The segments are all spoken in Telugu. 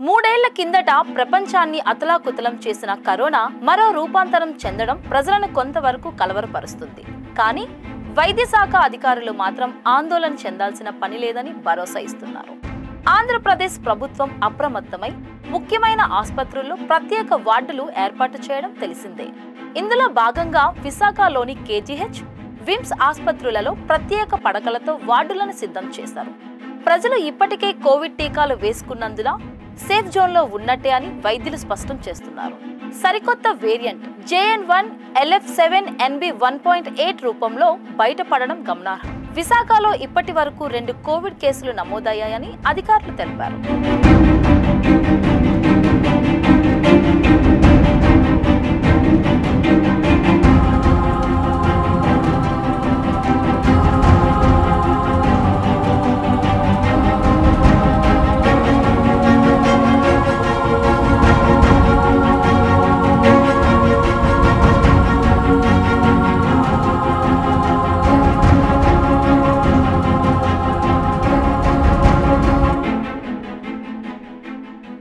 మూడేళ్ల కిందట ప్రపంచాన్ని అతలాకుతలం చేసిన కరోనా మరో రూపాంతరం చెందడం ప్రజలను కొంతవరకు కలవరపరుస్తుంది. కానీ వైద్య శాఖ అధికారులు మాత్రం ఆందోళన చెందాల్సిన పని లేదని భరోసా ఇస్తున్నారు. ఆంధ్రప్రదేశ్ ప్రభుత్వం అప్రమత్తమై ముఖ్యమైన ఆసుపత్రుల్లో ప్రత్యేక వార్డులు ఏర్పాటు చేయడం తెలిసిందే. ఇందులో భాగంగా విశాఖలోని కేజీహెచ్, విమ్స్ ఆసుపత్రులలో ప్రత్యేక పడకలతో వార్డులను సిద్ధం చేశారు. ప్రజలు ఇప్పటికే కోవిడ్ టీకాలు వేసుకున్నందున సేఫ్ జోన్లో ఉన్నట్టే అని వైద్యులు స్పష్టం చేస్తున్నారు. సరికొత్త వేరియంట్ JN1 LF7NB 1.8 రూపంలో బయటపడడం గమనార్హం. విశాఖలో ఇప్పటి వరకు 2 కోవిడ్ కేసులు నమోదయ్యాయని అధికారులు తెలిపారు.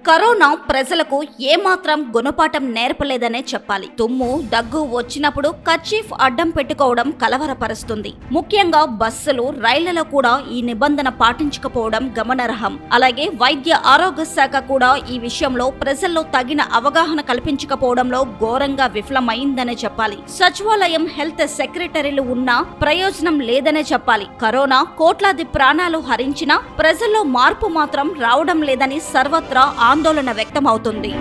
కరోనా ప్రజలకు ఏమాత్రం గుణపాఠం నేర్పలేదనే చెప్పాలి. తుమ్ము, దగ్గు వచ్చినప్పుడు కర్చీఫ్ అడ్డం పెట్టుకోవడం కలవరపరుస్తుంది. ముఖ్యంగా బస్సులు, రైళ్లలో కూడా ఈ నిబంధన పాటించకపోవడం గమనార్హం. అలాగే వైద్య ఆరోగ్య శాఖ కూడా ఈ విషయంలో ప్రజల్లో తగిన అవగాహన కల్పించకపోవడంలో ఘోరంగా విఫలమైందనే చెప్పాలి. సచివాలయం, హెల్త్ సెక్రటరీలు ఉన్నా ప్రయోజనం లేదనే చెప్పాలి. కరోనా కోట్లాది ప్రాణాలు హరించినా ప్రజల్లో మార్పు మాత్రం రావడం లేదని సర్వత్రా ఆందోళన వ్యక్తమవుతుంది.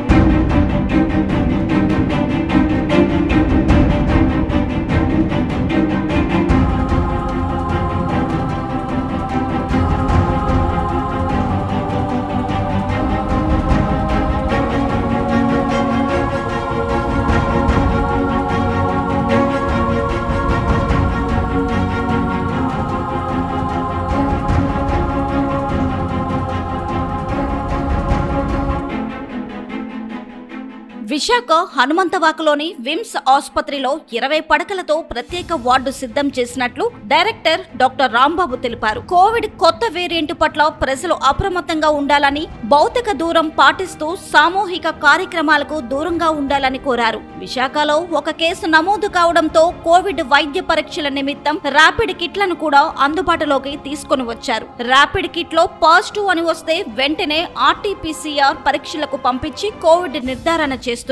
విశాఖ హనుమంతవాకలోని విమ్స్ ఆసుపత్రిలో 20 పడకలతో ప్రత్యేక వార్డు సిద్ధం చేసినట్లు డైరెక్టర్ డాక్టర్ రాంబాబు తెలిపారు. కోవిడ్ కొత్త వేరియంట్ పట్ల ప్రజలు అప్రమత్తంగా ఉండాలని, భౌతిక దూరం పాటిస్తూ సామూహిక కార్యక్రమాలకు దూరంగా ఉండాలని కోరారు. విశాఖలో ఒక కేసు నమోదు కావడంతో కోవిడ్ వైద్య పరీక్షల నిమిత్తం ర్యాపిడ్ కిట్లను కూడా అందుబాటులోకి తీసుకుని వచ్చారు. ర్యాపిడ్ కిట్ లో పాజిటివ్ అని వస్తే వెంటనే RT-PCR పరీక్షలకు పంపించి కోవిడ్ నిర్ధారణ చేస్తున్నారు.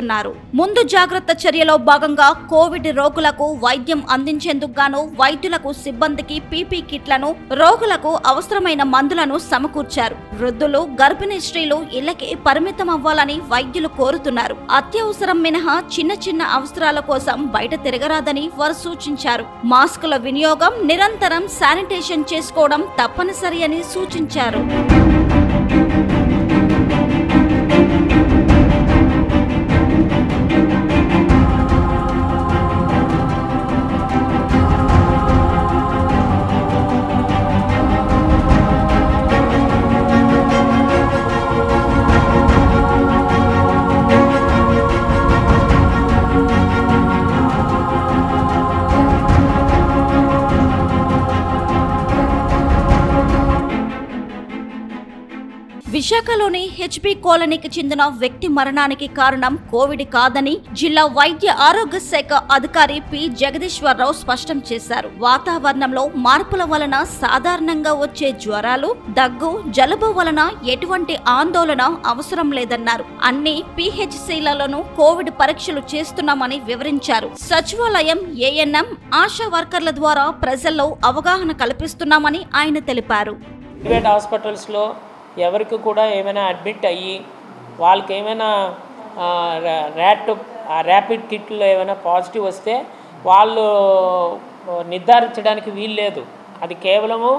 ముందు జాగ్రత్త చర్యలో భాగంగా కోవిడ్ రోగులకు వైద్యం అందించేందుకు గాను వైద్యులకు, సిబ్బందికి PP కిట్లను, రోగులకు అవసరమైన మందులను సమకూర్చారు. వృద్ధులు, గర్భిణీ స్త్రీలు ఇళ్లకి పరిమితం అవ్వాలని వైద్యులు కోరుతున్నారు. అత్యవసరం మినహా చిన్న చిన్న అవసరాల కోసం బయట తిరగరాదని వారు సూచించారు. మాస్కుల వినియోగం, నిరంతరం శానిటేషన్ చేసుకోవడం తప్పనిసరి అని సూచించారు. విశాఖలోని HB కాలనీకి చెందిన వ్యక్తి మరణానికి కారణం కోవిడ్ కాదని జిల్లా వైద్య ఆరోగ్య శాఖ అధికారి P. జగదీశ్వరరావు స్పష్టం చేశారు. వాతావరణంలో మార్పుల వలన సాధారణంగా వచ్చే జ్వరాలు, దగ్గు, జలుబు వలన ఎటువంటి ఆందోళన అవసరం లేదన్నారు. అన్ని PHCలలోనూ కోవిడ్ పరీక్షలు చేస్తున్నామని వివరించారు. సచివాలయం, ANM, ఆశా వర్కర్ల ద్వారా ప్రజల్లో అవగాహన కల్పిస్తున్నామని ఆయన తెలిపారు. హాస్పిటల్స్లో ఎవరికి కూడా ఏమైనా అడ్మిట్ అయ్యి వాళ్ళకి ఏమైనా ర్యాపిడ్ కిట్లో ఏమైనా పాజిటివ్ వస్తే వాళ్ళు నిర్ధారించడానికి వీలు లేదు. అది కేవలము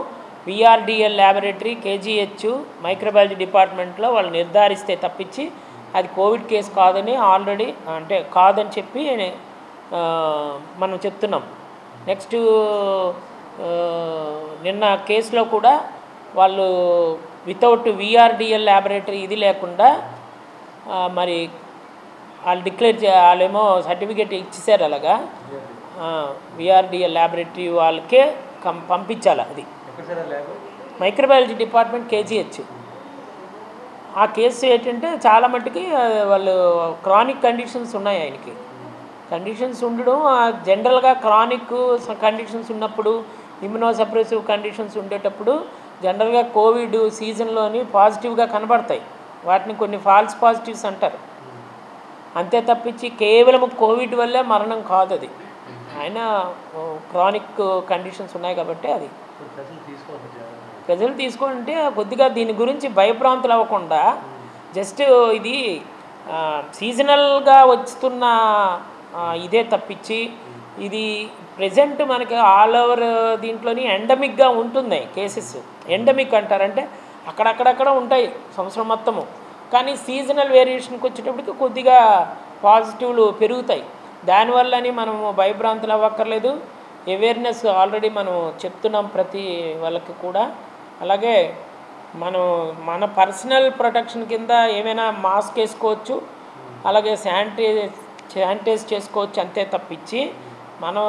VRDL ల్యాబొరేటరీ, KGH, మైక్రోబయాలజీ డిపార్ట్మెంట్లో వాళ్ళు నిర్ధారిస్తే తప్పించి అది కోవిడ్ కేసు కాదని ఆల్రెడీ కాదని చెప్పి మనం చెప్తున్నాం. నెక్స్ట్ నిన్న కేసులో కూడా వాళ్ళు వితౌట్ VRDL ల్యాబొరేటరీ ఇది లేకుండా మరి వాళ్ళు డిక్లేర్ వాళ్ళేమో సర్టిఫికేట్ ఇచ్చేసారు. అలాగా VRDL ల్యాబొరేటరీ వాళ్ళకే పంపించాలి. అది మైక్రోబయాలజీ డిపార్ట్మెంట్ KGH ఆ కేసు ఏంటంటే చాలా మట్టుకి వాళ్ళు క్రానిక్ కండిషన్స్ ఉన్నాయి ఆయనకి. కండిషన్స్ ఉండడం జనరల్గా క్రానిక్ కండిషన్స్ ఉన్నప్పుడు, ఇమ్యునోసప్రెసివ్ కండిషన్స్ ఉండేటప్పుడు జనరల్గా కోవిడ్ సీజన్లోని పాజిటివ్గా కనబడతాయి. వాటిని కొన్ని ఫాల్స్ పాజిటివ్స్ అంటారు. అంతే తప్పించి కేవలం కోవిడ్ వల్లే మరణం కాదు అది. ఆయన క్రానిక్ కండిషన్స్ ఉన్నాయి కాబట్టి అది ప్రజలు తీసుకోవాలంటే కొద్దిగా దీని గురించి భయభ్రాంతులు అవ్వకుండా జస్ట్ ఇది సీజనల్గా వస్తున్న ఇదే తప్పించి ఇది ప్రజెంట్ మనకి ఆల్ ఓవర్ దీంట్లోని ఎండమిక్గా ఉంటున్నాయి కేసెస్. ఎండమిక్ అంటారంటే అక్కడక్కడక్కడ ఉంటాయి సంవత్సరం మొత్తము, కానీ సీజనల్ వేరియేషన్కి వచ్చేటప్పటికి కొద్దిగా పాజిటివ్లు పెరుగుతాయి. దానివల్లని మనము భయభ్రాంతులు అవ్వక్కర్లేదు. అవేర్నెస్ ఆల్రెడీ మనం చెప్తున్నాం ప్రతి వాళ్ళకి కూడా. అలాగే మన పర్సనల్ ప్రొటెక్షన్ కింద ఏమైనా మాస్క్ వేసుకోవచ్చు, అలాగే శానిటైజ్ చేసుకోవచ్చు. అంతే తప్పించి మనం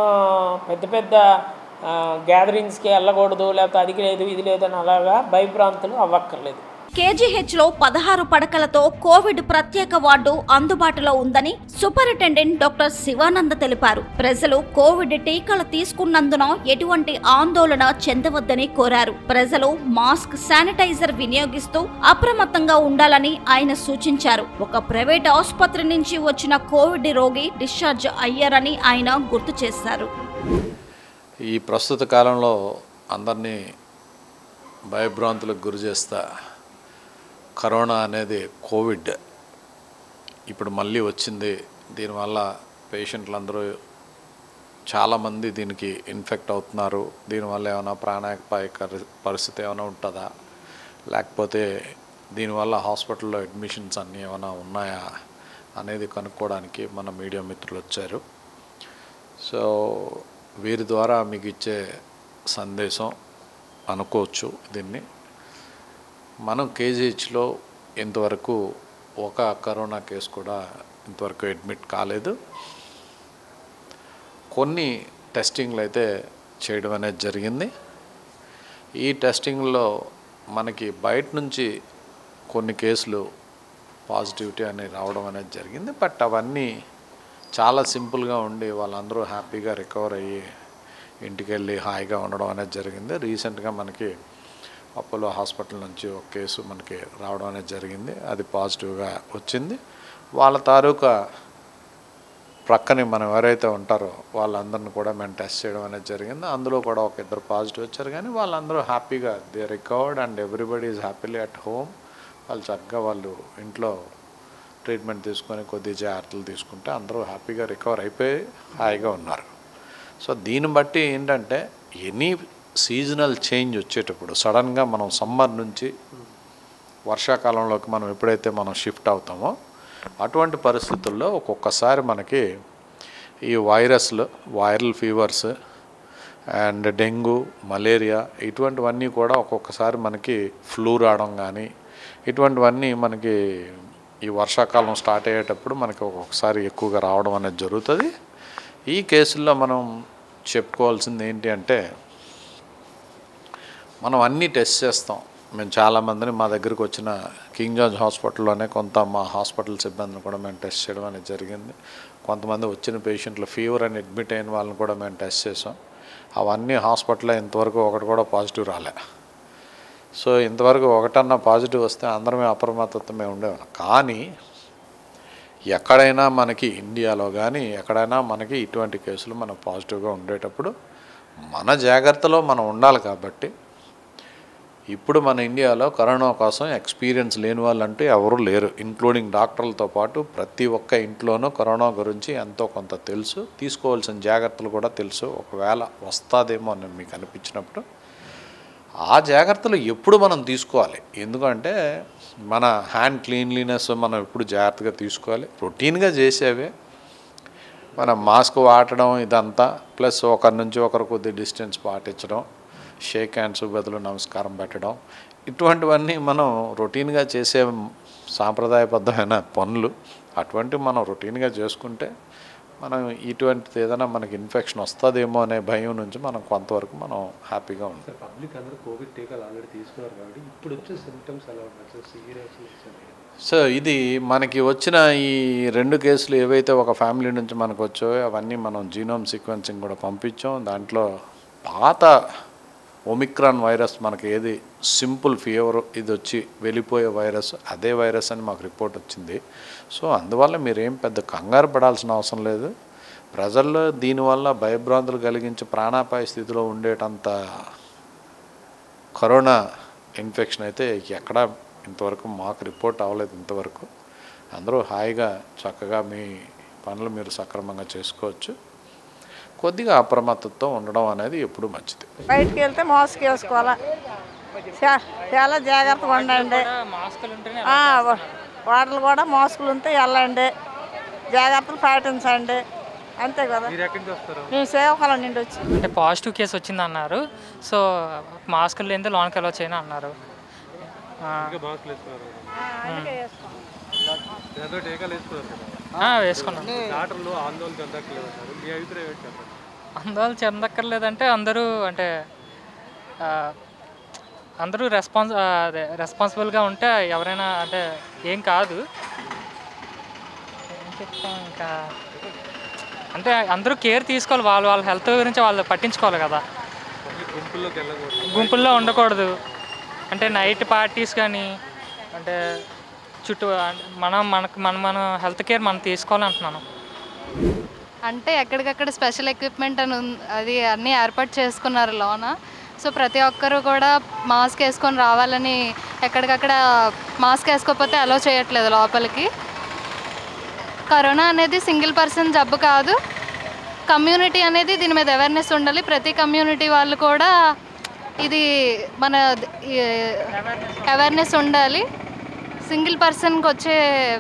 పెద్ద పెద్ద గ్యాదరింగ్స్కి వెళ్ళకూడదు, లేకపోతే అది లేదు ఇది లేదని అలాగా భయభ్రాంతులు అవ్వక్కర్లేదు. కేజీహెచ్లో 16 పడకలతో కోవిడ్ ప్రత్యేక వార్డు అందుబాటులో ఉందని సూపరింటెండెంట్ డాక్టర్ శివానంద తెలిపారు. ప్రజలు కోవిడ్ టీకాలు తీసుకున్నందున ఎటువంటి ఆందోళన చెందవద్దని కోరారు. ప్రజలు మాస్క్, శానిటైజర్ వినియోగిస్తూ అప్రమత్తంగా ఉండాలని ఆయన సూచించారు. ఒక ప్రైవేట్ ఆసుపత్రి నుంచి వచ్చిన కోవిడ్ రోగి డిశ్చార్జ్ అయ్యారని ఆయన గుర్తు చేశారు. ఈ ప్రస్తుత కాలంలో అందరినీ భయభ్రాంతులకు గురి చేస్తా కరోనా అనేది కోవిడ్ ఇప్పుడు మళ్ళీ వచ్చింది. దీనివల్ల పేషెంట్లందరూ చాలామంది దీనికి ఇన్ఫెక్ట్ అవుతున్నారు. దీనివల్ల ఏమైనా ప్రాణాపాయ పరిస్థితి ఏమైనా ఉంటుందా, లేకపోతే దీనివల్ల హాస్పిటల్లో అడ్మిషన్స్ అన్నీ ఏమైనా ఉన్నాయా అనేది కనుక్కోవడానికి మన మీడియా మిత్రులు వచ్చారు. సో వీరి ద్వారా మీకు ఇచ్చే సందేశం అనుకోవచ్చు. దీన్ని మనం కేజీహెచ్లో ఇంతవరకు ఒక కరోనా కేసు కూడా ఇంతవరకు అడ్మిట్ కాలేదు. కొన్ని టెస్టింగ్లు అయితే చేయడం అనేది జరిగింది. ఈ టెస్టింగ్లో మనకి బయట నుంచి కొన్ని కేసులు పాజిటివిటీ అనేది రావడం అనేది జరిగింది. బట్ అవన్నీ చాలా సింపుల్గా ఉండి వాళ్ళందరూ హ్యాపీగా రికవర్ అయ్యి ఇంటికి వెళ్ళి హాయిగా ఉండడం అనేది జరిగింది. రీసెంట్గా మనకి అపోలో హాస్పిటల్ నుంచి ఒక కేసు మనకి రావడం అనేది జరిగింది. అది పాజిటివ్గా వచ్చింది. వాళ్ళ తాలూకా ప్రక్కనే మనం ఎవరైతే ఉంటారో వాళ్ళందరిని కూడా మేము టెస్ట్ చేయడం అనేది జరిగింది. అందులో కూడా ఒక 2 పాజిటివ్ వచ్చారు, కానీ వాళ్ళందరూ హ్యాపీగా they recovered and everybody is happily at home. వాళ్ళు చక్కగా వాళ్ళు ఇంట్లో ట్రీట్మెంట్ తీసుకొని కొద్ది జాగ్రత్తలు తీసుకుంటే అందరూ హ్యాపీగా రికవర్ అయిపోయి హాయిగా ఉన్నారు. సో దీన్ని బట్టి ఏంటంటే ఎనీ సీజనల్ చేంజ్ వచ్చేటప్పుడు సడన్గా మనం సమ్మర్ నుంచి వర్షాకాలంలోకి మనం ఎప్పుడైతే మనం షిఫ్ట్ అవుతామో అటువంటి పరిస్థితుల్లో ఒక్కొక్కసారి మనకి ఈ viral fevers and dengue, malaria ఇటువంటివన్నీ కూడా ఒక్కొక్కసారి మనకి ఫ్లూ రావడం కానీ ఇటువంటివన్నీ మనకి ఈ వర్షాకాలం స్టార్ట్ అయ్యేటప్పుడు మనకి ఒక్కొక్కసారి ఎక్కువగా రావడం అనేది జరుగుతుంది. ఈ కేసుల్లో మనం చెప్పుకోవాల్సింది ఏంటి అంటే మనం అన్నీ టెస్ట్ చేస్తాం. మేము చాలామందిని మా దగ్గరికి వచ్చిన కింగ్ జార్జ్ హాస్పిటల్లోనే కొంత మా హాస్పిటల్ సిబ్బందిని కూడా మేము టెస్ట్ చేయడం అనేది జరిగింది. కొంతమంది వచ్చిన పేషెంట్లు ఫీవర్ అని అడ్మిట్ అయిన వాళ్ళని కూడా మేము టెస్ట్ చేసాం. అవన్నీ హాస్పిటల్లో ఇంతవరకు ఒకటి కూడా పాజిటివ్ రాలే. సో ఇంతవరకు ఒకటన్నా పాజిటివ్ వస్తే అందరమే అప్రమత్తమే ఉండేవాళ్ళం. కానీ ఎక్కడైనా మనకి ఇండియాలో కానీ ఎక్కడైనా మనకి ఇటువంటి కేసులు మనం పాజిటివ్గా ఉండేటప్పుడు మన జాగ్రత్తలో మనం ఉండాలి. కాబట్టి ఇప్పుడు మన ఇండియాలో కరోనా కోసం ఎక్స్పీరియన్స్ లేని వాళ్ళంటూ ఎవరూ లేరు. ఇంక్లూడింగ్ డాక్టర్లతో పాటు ప్రతి ఒక్క ఇంట్లోనూ కరోనా గురించి ఎంతో కొంత తెలుసు, తీసుకోవాల్సిన జాగ్రత్తలు కూడా తెలుసు. ఒకవేళ వస్తుందేమో అని మీకు అనిపించినప్పుడు ఆ జాగ్రత్తలు ఎప్పుడు మనం తీసుకోవాలి. ఎందుకంటే మన హ్యాండ్ క్లీన్లీనెస్ మనం ఎప్పుడు జాగ్రత్తగా తీసుకోవాలి. రొటీన్గా చేసేవే మనం మాస్క్ వాడడం ఇదంతా, ప్లస్ ఒకరి నుంచి ఒకరు కొద్ది డిస్టెన్స్ పాటించడం, షేక్ హ్యాండ్స్ బదులు నమస్కారం పెట్టడం, ఇటువంటివన్నీ మనం రొటీన్గా చేసే సాంప్రదాయబద్ధమైన పనులు. అటువంటివి మనం రొటీన్గా చేసుకుంటే మనం ఇటువంటిది ఏదైనా మనకి ఇన్ఫెక్షన్ వస్తుందేమో అనే భయం నుంచి మనం కొంతవరకు మనం హ్యాపీగా ఉంటాం. పబ్లిక్ అందరూ కోవిడ్ టీకాలు ఆల్రెడీ తీసుకున్నారు కాబట్టి ఇప్పుడు వచ్చే సిమ్టమ్స్ ఎలా ఉన్నాయి సార్? సీరియస్ సో ఇది మనకి వచ్చిన ఈ 2 కేసులు ఏవైతే ఒక ఫ్యామిలీ నుంచి మనకు వచ్చాయో అవన్నీ మనం జీనోమ్ సీక్వెన్సింగ్ కూడా పంపించాం. దాంట్లో పాత ఒమిక్రాన్ వైరస్ మనకి ఏది సింపుల్ ఫీవర్ ఇది వచ్చి వెళ్ళిపోయే వైరస్ అదే వైరస్ అని మాకు రిపోర్ట్ వచ్చింది. సో అందువల్ల మీరేం పెద్ద కంగారు పడాల్సిన అవసరం లేదు. ప్రజల్లో దీనివల్ల భయభ్రాంతులు కలిగించి ప్రాణాపాయ స్థితిలో ఉండేటంత కరోనా ఇన్ఫెక్షన్ అయితే ఎక్కడా ఇంతవరకు మాకు రిపోర్ట్ అవ్వలేదు. ఇంతవరకు అందరూ హాయిగా చక్కగా మీ పనులు మీరు సక్రమంగా చేసుకోవచ్చు. కొద్దిగా అప్రమత్తతో ఉండడం అనేది ఎప్పుడు మంచిది. బయటికి వెళ్తే మాస్క్ వేసుకోవాలా, చాలా జాగ్రత్తగా ఉండండి. వాటలు కూడా మాస్కులు ఉంటే వెళ్ళండి, జాగ్రత్తలు పాటించండి, అంతే కదా. మేము సేవకాలం నుండి వచ్చి అంటే పాజిటివ్ కేసు వచ్చింది అన్నారు. సో మాస్కులు లేనిదే లోనికి అలౌ చేయను అన్నారు. వేసుకున్నాను. ఆందోళన చెందక్కర్లేదంటే అందరూ రెస్పాన్సిబుల్గా ఉంటే ఎవరైనా అంటే ఏం కాదు. ఏం చెప్తాం ఇంకా అంటే అందరూ కేర్ తీసుకోవాలి, వాళ్ళ హెల్త్ గురించి వాళ్ళు పట్టించుకోవాలి కదా. గుంపుల్లో ఉండకూడదు. అంటే నైట్ పార్టీస్ కానీ అంటే చుట్టూ మన హెల్త్ కేర్ మనం తీసుకోవాలంటున్నాను. అంటే ఎక్కడికక్కడ స్పెషల్ ఎక్విప్మెంట్ అని అది అన్నీ ఏర్పాటు చేసుకున్నారు లోన. సో ప్రతి ఒక్కరు కూడా మాస్క్ వేసుకొని రావాలని, ఎక్కడికక్కడ మాస్క్ వేసుకోకపోతే అలో చేయట్లేదు లోపలికి. కరోనా అనేది సింగిల్ పర్సన్ జబ్బు కాదు, కమ్యూనిటీ అనేది దీని మీద అవేర్నెస్ ఉండాలి. ప్రతి కమ్యూనిటీ వాళ్ళు కూడా ఇది మన అవేర్నెస్ ఉండాలి. సింగిల్ పర్సన్కి వచ్చే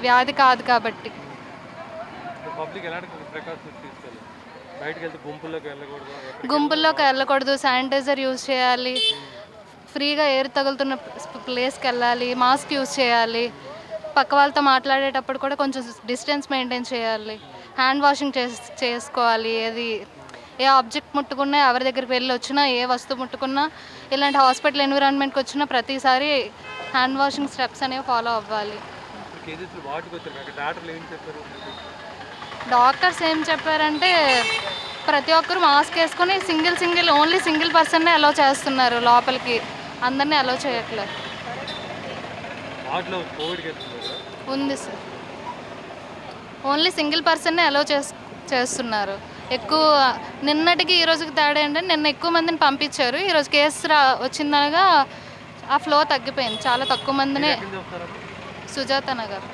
వ్యాధి కాదు కాబట్టి. గుంపుల్లోకి వెళ్ళకూడదు, శానిటైజర్ యూజ్ చేయాలి, ఫ్రీగా ఎయిర్ తగులుతున్న ప్లేస్కి వెళ్ళాలి, మాస్క్ యూజ్ చేయాలి, పక్క వాళ్ళతో మాట్లాడేటప్పుడు కూడా కొంచెం డిస్టెన్స్ మెయింటైన్ చేయాలి, హ్యాండ్ వాషింగ్ చేసుకోవాలి. ఏ ఆబ్జెక్ట్ ముట్టుకున్నా, ఎవరి దగ్గరికి వెళ్ళి వచ్చినా, ఏ వస్తువు ముట్టుకున్నా, ఇలాంటి హాస్పిటల్ ఎన్విరాన్మెంట్కి వచ్చినా ప్రతిసారి హ్యాండ్ వాషింగ్ స్టెప్స్ అనేవి ఫాలో అవ్వాలి. డాక్టర్స్ ఏం చెప్పారంటే ప్రతి ఒక్కరు మాస్క్ వేసుకొని ఓన్లీ సింగిల్ పర్సన్నే అలో చేస్తున్నారు లోపలికి, అందరినీ అలో చేయట్లేదు. ఉంది సార్, ఓన్లీ సింగిల్ పర్సన్నే అలో చేస్తున్నారు. ఎక్కువ నిన్నటికి ఈరోజుకి తేడా ఏంటంటే నిన్న ఎక్కువ మందిని పంపించారు, ఈరోజు కేసు వచ్చిందనగా ఆ ఫ్లో తగ్గిపోయింది. చాలా తక్కువ మందినే. సుజాత నగర్.